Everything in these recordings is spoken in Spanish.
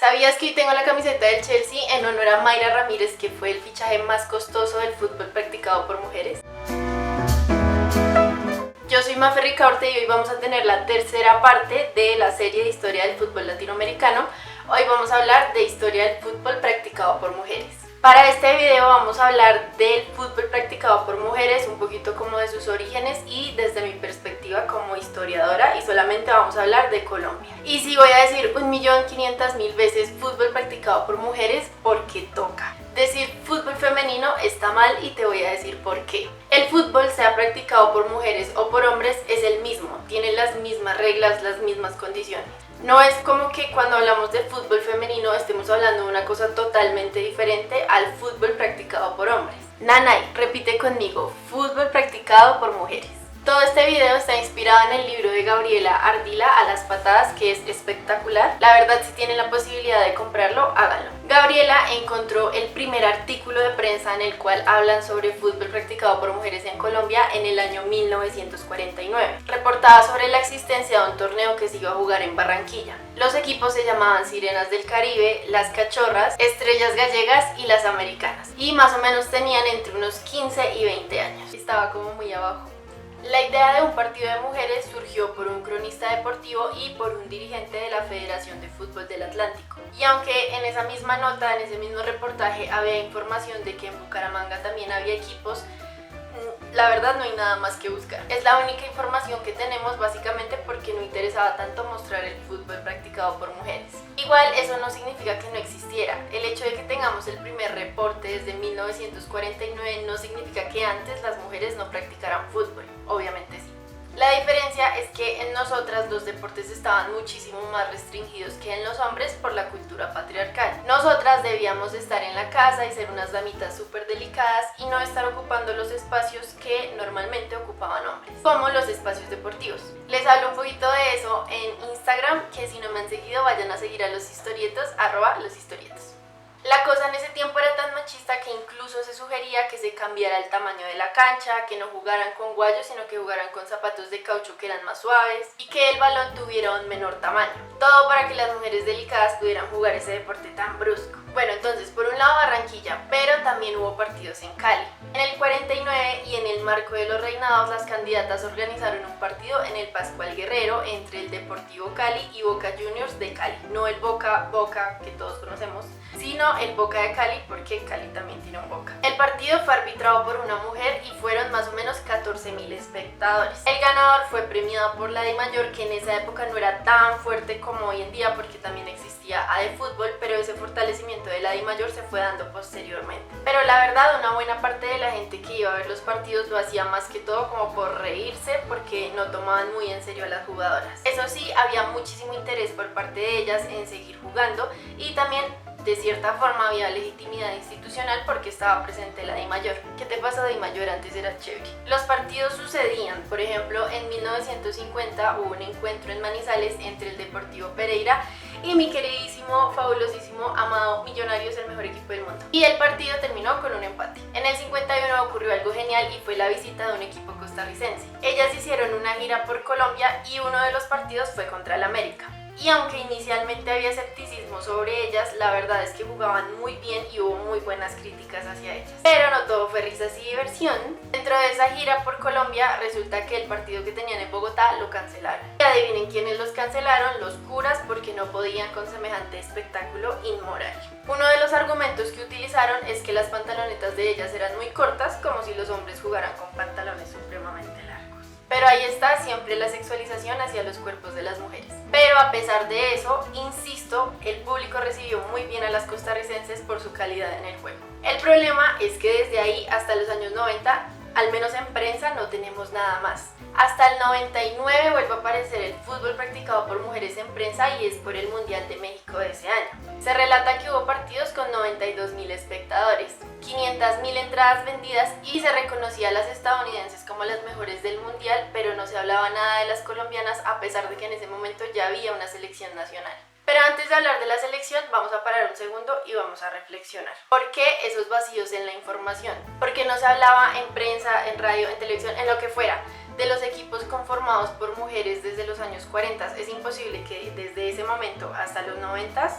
¿Sabías que hoy tengo la camiseta del Chelsea en honor a Mayra Ramírez, que fue el fichaje más costoso del fútbol practicado por mujeres? Yo soy Mafe Ricaurte y hoy vamos a tener la tercera parte de la serie de historia del fútbol latinoamericano. Hoy vamos a hablar de historia del fútbol practicado por mujeres. Para este video vamos a hablar del fútbol practicado por mujeres, un poquito como de sus orígenes y desde mi perspectiva como historiadora, y solamente vamos a hablar de Colombia. Y sí, voy a decir 1.500.000 veces fútbol practicado por mujeres porque toca. Decir fútbol femenino está mal y te voy a decir por qué. El fútbol, sea practicado por mujeres o por hombres, es el mismo, tiene las mismas reglas, las mismas condiciones. No es como que cuando hablamos de fútbol femenino estemos hablando de una cosa totalmente diferente al fútbol practicado por hombres. Nanay, repite conmigo, fútbol practicado por mujeres. Todo este video está inspirado en el libro de Gabriela Ardila, A las patadas, que es espectacular. La verdad, si tienen la posibilidad de comprarlo, háganlo. Gabriela encontró el primer artículo de prensa en el cual hablan sobre fútbol practicado por mujeres en Colombia en el año 1949. Reportaba sobre la existencia de un torneo que se iba a jugar en Barranquilla. Los equipos se llamaban Sirenas del Caribe, Las Cachorras, Estrellas Gallegas y Las Americanas. Y más o menos tenían entre unos 15 y 20 años. Estaba como muy abajo. La idea de un partido de mujeres surgió por un cronista deportivo y por un dirigente de la Federación de Fútbol del Atlántico. Y aunque en esa misma nota, en ese mismo reportaje, había información de que en Bucaramanga también había equipos, la verdad no hay nada más que buscar. Es la única información que tenemos, básicamente porque no interesaba tanto mostrar el fútbol practicado por mujeres. Igual eso no significa que no existiera. El hecho de que tengamos el primer reporte desde 1949 no significa que antes las mujeres no practicaran fútbol. Obviamente sí. La diferencia es que en nosotras los deportes estaban muchísimo más restringidos que en los hombres por la cultura patriarcal. Nosotras debíamos estar en la casa y ser unas damitas súper delicadas y no estar ocupando los espacios que normalmente ocupaban hombres, como los espacios deportivos. Les hablo un poquito de eso en Instagram, que si no me han seguido vayan a seguir a los historietos, @loshistorietos. La cosa en ese tiempo era tan machista que incluso se sugería que se cambiara el tamaño de la cancha, que no jugaran con guayos sino que jugaran con zapatos de caucho que eran más suaves y que el balón tuviera un menor tamaño. Todo para que las mujeres delicadas pudieran jugar ese deporte tan brusco. Bueno, entonces por un lado Barranquilla, pero también hubo partidos en Cali. En el 49 y en el marco de los reinados, las candidatas organizaron un partido en el Pascual Guerrero entre el Deportivo Cali y Boca Juniors de Cali. No el Boca que todos conocemos, sino el Boca de Cali, porque Cali también tiene un Boca. El partido fue arbitrado por una mujer y fueron más o menos 14.000 espectadores. El ganador fue premiado por la DIMAYOR, que en esa época no era tan fuerte como hoy en día porque también existía ADEFútbol, pero ese fortalecimiento de la DIMAYOR se fue dando posteriormente. Pero la verdad, una buena parte de la gente que iba a ver los partidos lo hacía más que todo como por reírse, porque no tomaban muy en serio a las jugadoras. Eso sí, había muchísimo interés por parte de ellas en seguir jugando y también de cierta forma había legitimidad institucional porque estaba presente la DIMAYOR. ¿Qué te pasa, DIMAYOR? Antes era chévere. Los partidos sucedían, por ejemplo, en 1950 hubo un encuentro en Manizales entre el Deportivo Pereira y mi queridísimo, fabulosísimo, amado Millonarios, el mejor equipo del mundo. Y el partido terminó con un empate. En el 51 ocurrió algo genial y fue la visita de un equipo costarricense. Ellas hicieron una gira por Colombia y uno de los partidos fue contra el América. Y aunque inicialmente había escepticismo sobre ellas, la verdad es que jugaban muy bien y hubo muy buenas críticas hacia ellas. Pero no todo fue risas y diversión. Dentro de esa gira por Colombia, resulta que el partido que tenían en Bogotá lo cancelaron. Y adivinen quiénes los cancelaron: los curas, porque no podían con semejante espectáculo inmoral. Uno de los argumentos que utilizaron es que las pantalonetas de ellas eran muy cortas, como si los hombres jugaran con pantalones supremamente largos. Pero ahí está siempre la sexualización hacia los cuerpos de las mujeres. Pero a pesar de eso, insisto, el público recibió muy bien a las costarricenses por su calidad en el juego. El problema es que desde ahí hasta los años 90, al menos en prensa, no tenemos nada más. Hasta el 99 vuelve a aparecer el fútbol practicado por mujeres en prensa y es por el Mundial de México de ese año. Se relata que hubo partidos con 92.000 espectadores, 500.000 entradas vendidas y se reconocía a las estadounidenses como las mejores del Mundial, pero no se hablaba nada de las colombianas a pesar de que en ese momento ya había una selección nacional. Pero antes de hablar de la selección, vamos a parar un segundo y vamos a reflexionar. ¿Por qué esos vacíos en la información? ¿Por qué no se hablaba en prensa, en radio, en televisión, en lo que fuera, de los equipos conformados por mujeres desde los años 40? Es imposible que desde ese momento hasta los 90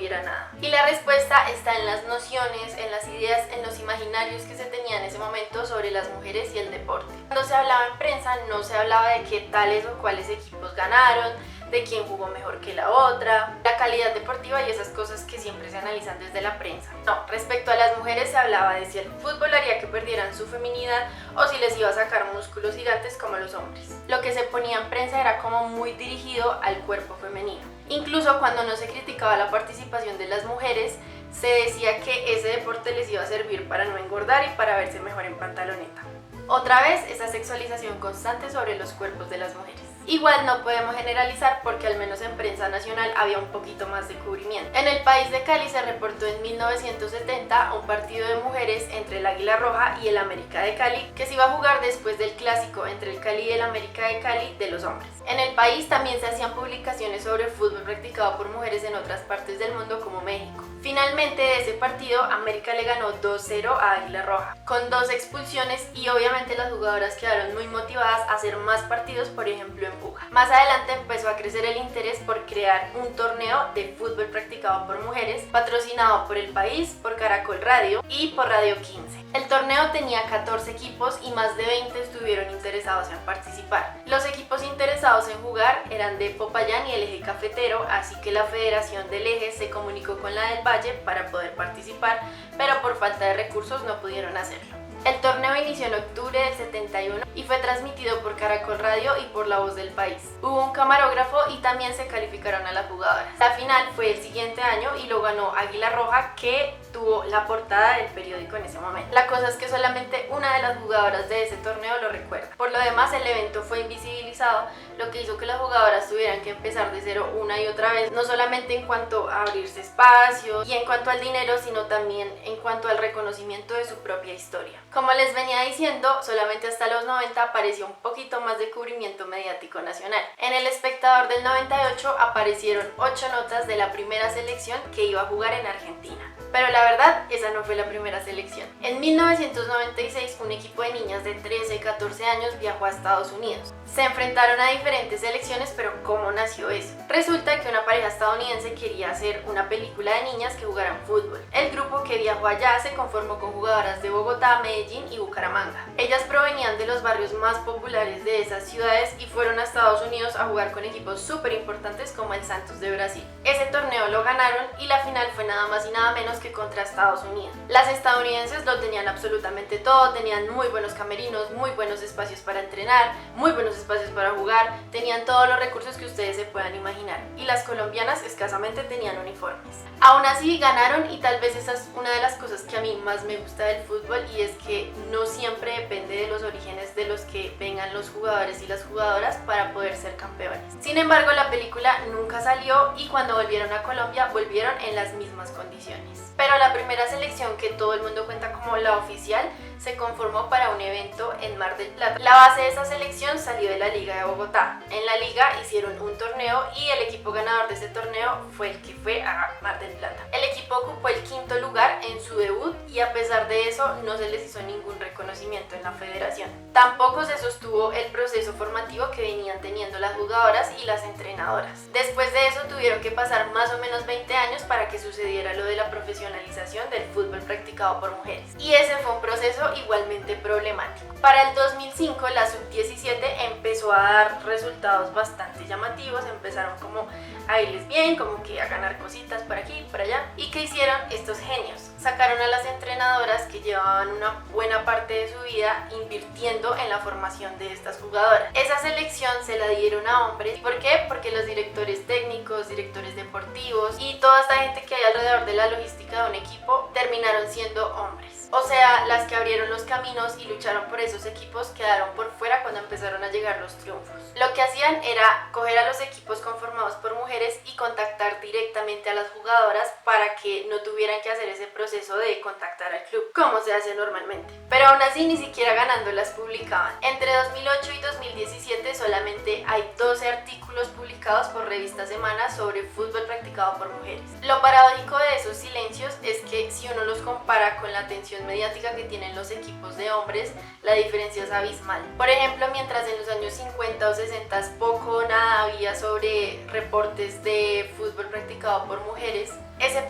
sucediera nada. Y la respuesta está en las nociones, en las ideas, en los imaginarios que se tenían en ese momento sobre las mujeres y el deporte. Cuando se hablaba en prensa no se hablaba de que tales o cuales equipos ganaron, de quién jugó mejor que la otra, la calidad deportiva y esas cosas que siempre se analizan desde la prensa. No, respecto a las mujeres se hablaba de si el fútbol haría que perdieran su feminidad o si les iba a sacar músculos gigantes como los hombres. Lo que se ponía en prensa era como muy dirigido al cuerpo femenino. Incluso cuando no se criticaba la participación de las mujeres, se decía que ese deporte les iba a servir para no engordar y para verse mejor en pantaloneta. Otra vez, esa sexualización constante sobre los cuerpos de las mujeres. Igual no podemos generalizar porque al menos en prensa nacional había un poquito más de cubrimiento. En el país de Cali se reportó en 1970 un partido de mujeres entre el Águila Roja y el América de Cali que se iba a jugar después del clásico entre el Cali y el América de Cali de los hombres. En el país también se hacían publicaciones sobre fútbol practicado por mujeres en otras partes del mundo como México. Finalmente de ese partido América le ganó 2-0 a Águila Roja, con 2 expulsiones y obviamente las jugadoras quedaron muy motivadas a hacer más partidos, por ejemplo en Puga. Más adelante empezó a crecer el interés por crear un torneo de fútbol practicado por mujeres, patrocinado por el país, por Caracol Radio y por Radio 15. El torneo tenía 14 equipos y más de 20 estuvieron interesados en participar. Los equipos interesados en jugar eran de Popayán y el Eje Cafetero, así que la Federación del Eje se comunicó con la del Valle para poder participar, pero por falta de recursos no pudieron hacerlo. El torneo inició en octubre del 71 y fue transmitido por Caracol Radio y por La Voz del País. Hubo un camarógrafo y también se calificaron a las jugadoras. La final fue el siguiente año y lo ganó Águila Roja, que tuvo la portada del periódico en ese momento. La cosa es que solamente una de las jugadoras de ese torneo lo recuerda. Por lo demás, el evento fue invisibilizado, lo que hizo que las jugadoras tuvieran que empezar de cero una y otra vez, no solamente en cuanto a abrirse espacio y en cuanto al dinero, sino también en cuanto al reconocimiento de su propia historia. Como les venía diciendo, solamente hasta los 90 apareció un poquito más de cubrimiento mediático nacional. En El Espectador del 98 aparecieron 8 notas de la primera selección que iba a jugar en Argentina. Pero la verdad, esa no fue la primera selección. En 1996, un equipo de niñas de 13 y 14 años viajó a Estados Unidos. Se enfrentaron a diferentes selecciones, pero ¿cómo nació eso? Resulta que una pareja estadounidense quería hacer una película de niñas que jugaran fútbol. El grupo que viajó allá se conformó con jugadoras de Bogotá, Medellín y Bucaramanga. Ellas provenían de los barrios más populares de esas ciudades y fueron a Estados Unidos a jugar con equipos súper importantes como el Santos de Brasil. Ese torneo lo ganaron y la final fue nada más y nada menos que contra Estados Unidos. Las estadounidenses lo tenían absolutamente todo, tenían muy buenos camerinos, muy buenos espacios para entrenar, muy buenos espacios para jugar, tenían todos los recursos que ustedes se puedan imaginar, y las colombianas escasamente tenían uniformes. Aún así ganaron, y tal vez esa es una de las cosas que a mí más me gusta del fútbol, y es que no siempre depende de los orígenes de los que vengan los jugadores y las jugadoras para poder ser campeones. Sin embargo, la película nunca salió y cuando volvieron a Colombia volvieron en las mismas condiciones. Pero la primera selección, que todo el mundo cuenta como la oficial, se conformó para un evento en Mar del Plata. La base de esa selección salió de la Liga de Bogotá. En la liga hicieron un torneo y el equipo ganador de ese torneo fue el que fue a Mar del Plata. El equipo ocupó el 5º lugar en su debut y a pesar de eso no se les hizo ningún reconocimiento en la federación. Tampoco se sostuvo el proceso formativo que venían teniendo las jugadoras y las entrenadoras. Después de eso tuvieron que pasar más o menos 20 años para que sucediera lo de la profesionalización del fútbol practicado por mujeres. Y ese fue un proceso igualmente problemático. Para el 2005 la sub-17 empezó a dar resultados bastante llamativos, empezaron como a irles bien, como que a ganar cositas por aquí y por allá. ¿Y qué hicieron estos genios? Sacaron a las entrenadoras que llevaban una buena parte de su vida invirtiendo en la formación de estas jugadoras. Esa selección se la dieron a hombres. ¿Por qué? Porque los directores técnicos, directores deportivos y toda esta gente que hay alrededor de la logística de un equipo terminaron siendo hombres. O sea, las que abrieron los caminos y lucharon por esos equipos quedaron por fuera cuando empezaron a llegar los triunfos. Lo que hacían era coger a los equipos conformados por mujeres y contactar directamente a las jugadoras para que no tuvieran que hacer ese proceso de contactar al club, como se hace normalmente. Pero aún así ni siquiera ganando las publicaban. Entre 2008 y 2017 solamente hay 12 artículos publicados por Revista Semana sobre fútbol practicado por mujeres. Lo paradójico de esos silencios es que si uno los compara con la atención mediática que tienen los equipos de hombres, la diferencia es abismal. Por ejemplo, mientras en los años 50 o 60 poco o nada había sobre reportes de fútbol practicado por mujeres, ese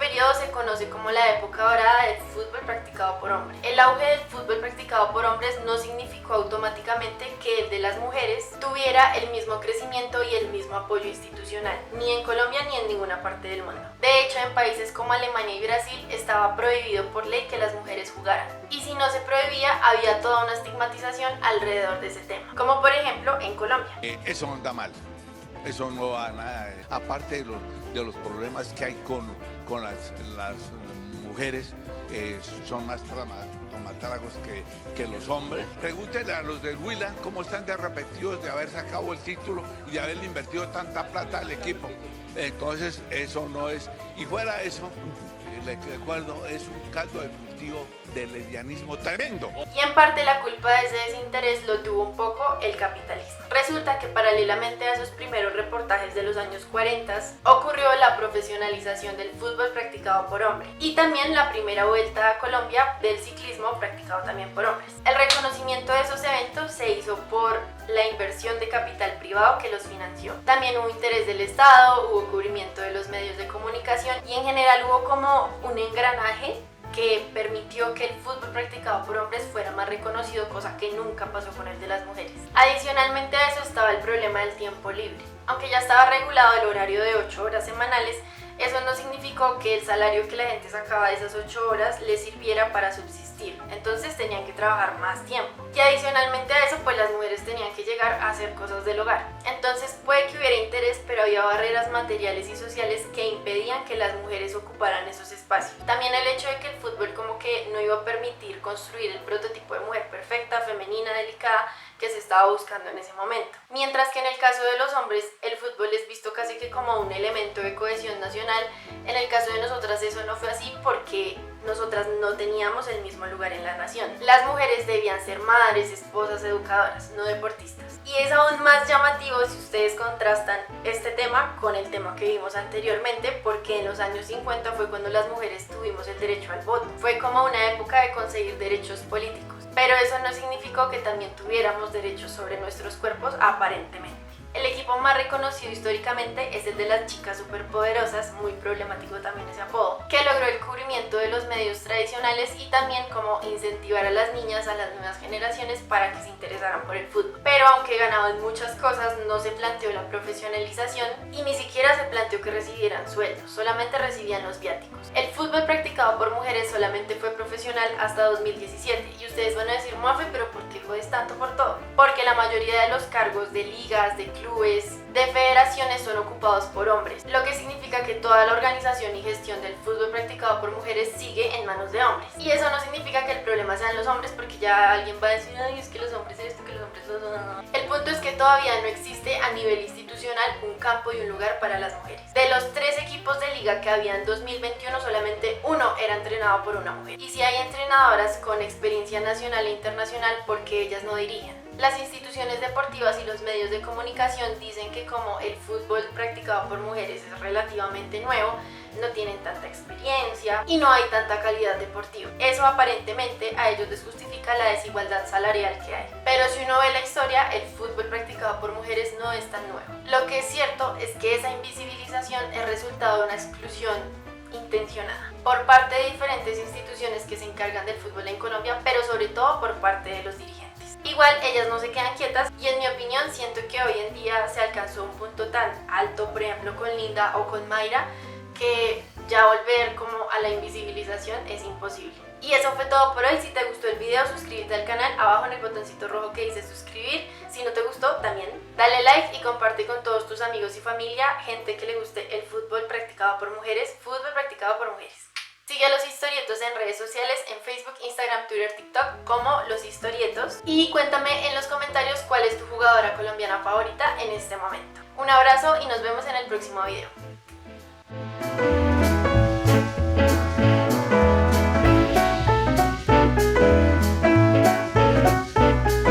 conoce como la época dorada del fútbol practicado por hombres. El auge del fútbol practicado por hombres no significó automáticamente que el de las mujeres tuviera el mismo crecimiento y el mismo apoyo institucional, ni en Colombia ni en ninguna parte del mundo. De hecho, en países como Alemania y Brasil estaba prohibido por ley que las mujeres jugaran. Y si no se prohibía, había toda una estigmatización alrededor de ese tema, como por ejemplo en Colombia. Eso no anda mal. Eso no va a nada. Aparte de los problemas que hay con las mujeres, son más traumatólogos que los hombres. Pregúntenle a los del Huila cómo están de arrepentidos de haber sacado el título y de haberle invertido tanta plata al equipo. Entonces, eso no es. Y fuera eso, les recuerdo, es un caldo de cultivo de lesbianismo tremendo. Y en parte la culpa de ese desinterés lo tuvo un poco el capitalismo. Resulta que paralelamente a esos primeros reportajes de los años 40 ocurrió la profesionalización del fútbol practicado por hombres y también la primera vuelta a Colombia del ciclismo practicado también por hombres. El reconocimiento de esos eventos se hizo por la inversión de capital privado que los financió. También hubo interés del Estado, hubo cubrimiento de los medios de comunicación y en general hubo como un engranaje que permitió que el fútbol practicado por hombres fuera más reconocido, cosa que nunca pasó con el de las mujeres. Adicionalmente a eso estaba el problema del tiempo libre. Aunque ya estaba regulado el horario de 8 horas semanales, eso no significó que el salario que la gente sacaba de esas 8 horas les sirviera para subsistir. Entonces tenían que trabajar más tiempo. Y adicionalmente a eso, pues las mujeres tenían que llegar a hacer cosas del hogar. Entonces puede que hubiera interés, pero había barreras materiales y sociales que impedían que las mujeres ocuparan esos espacios. También el hecho de que el fútbol como que no iba a permitir construir el prototipo de mujer perfecta, femenina, delicada, que se estaba buscando en ese momento. Mientras que en el caso de los hombres, el fútbol es visto casi que como un elemento de cohesión nacional. En el caso de nosotras eso no fue así porque nosotras no teníamos el mismo lugar en la nación. Las mujeres debían ser madres, esposas, educadoras, no deportistas. Y es aún más llamativo si ustedes contrastan este tema con el tema que vimos anteriormente, porque en los años 50 fue cuando las mujeres tuvimos el derecho al voto. Fue como una época de conseguir derechos políticos. Pero eso no significó que también tuviéramos derechos sobre nuestros cuerpos, aparentemente. El equipo más reconocido históricamente es el de las chicas superpoderosas, muy problemático también ese apodo, que logró el cubrimiento de los medios tradicionales y también como incentivar a las niñas, a las nuevas generaciones para que se interesaran por el fútbol. Pero aunque ganaban muchas cosas, no se planteó la profesionalización y ni siquiera se planteó que recibieran sueldos, solamente recibían los viáticos. El fútbol practicado por mujeres solamente fue profesional hasta 2017 y ustedes van a decir, Mafe, pero ¿por qué jodes tanto por todo? Porque la mayoría de los cargos de ligas, de clubes, de federaciones son ocupados por hombres, lo que significa que toda la organización y gestión del fútbol practicado por mujeres sigue en manos de hombres. Y eso no significa que el problema sean los hombres, porque ya alguien va a decir, ay, es que los hombres esto, que los hombres lo son. El punto es que todavía no existe a nivel institucional un campo y un lugar para las mujeres. De los 3 equipos de liga que había en 2021, solamente uno era entrenado por una mujer. Y si hay entrenadoras con experiencia nacional e internacional, ¿por qué ellas no dirigen? Las instituciones deportivas y los medios de comunicación dicen que como el fútbol practicado por mujeres es relativamente nuevo, no tienen tanta experiencia y no hay tanta calidad deportiva. Eso aparentemente a ellos les justifica la desigualdad salarial que hay. Pero si uno ve la historia, el fútbol practicado por mujeres no es tan nuevo. Lo que es cierto es que esa invisibilización es resultado de una exclusión intencionada por parte de diferentes instituciones que se encargan del fútbol en Colombia, pero sobre todo por parte de los dirigentes. Igual ellas no se quedan quietas y en mi opinión siento que hoy en día se alcanzó un punto tan alto, por ejemplo con Linda o con Mayra, que ya volver como a la invisibilización es imposible. Y eso fue todo por hoy. Si te gustó el video, suscríbete al canal, abajo en el botoncito rojo que dice suscribir. Si no te gustó, también dale like y comparte con todos tus amigos y familia, gente que le guste el fútbol practicado por mujeres, fútbol practicado por mujeres. Sigue a Los Historietos en redes sociales, en Facebook, Instagram, Twitter, TikTok, como Los Historietos. Y cuéntame en los comentarios cuál es tu jugadora colombiana favorita en este momento. Un abrazo y nos vemos en el próximo video.